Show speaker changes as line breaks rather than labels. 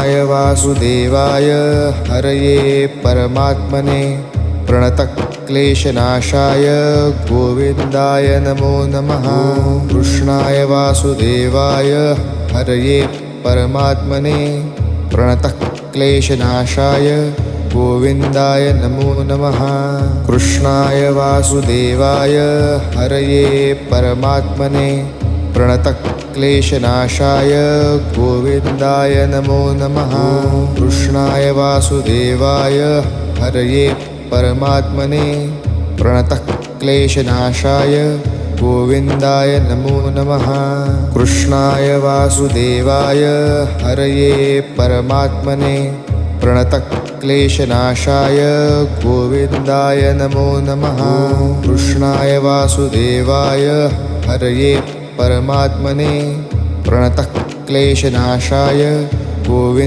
कृष्णाय वासुदेवाय हरये परमात्मने प्रणतक्लेशनाशाय गोविन्दाय नमो नमः। कृष्णाय वासुदेवाय हरये परमात्मने प्रणतक्लेशनाशाय गोविन्दाय नमो नमः। कृष्णाय वासुदेवाय हरये परमात्मने प्रणतक्लेशनाशाय गोविन्दाय नमो नमः। कृष्णाय वासुदेवाय हरये परमात्मने प्रणतक्लेशनाशाय गोविन्दाय नमो नमः। कृष्णाय वासुदेवाय हरये परमात्मने प्रणतक्लेशनाशाय गोविन्दाय नमो नमः। कृष्णाय वासुदेवाय हरये परमात्मने प्रणतक्लेशनाशाय गोविन्द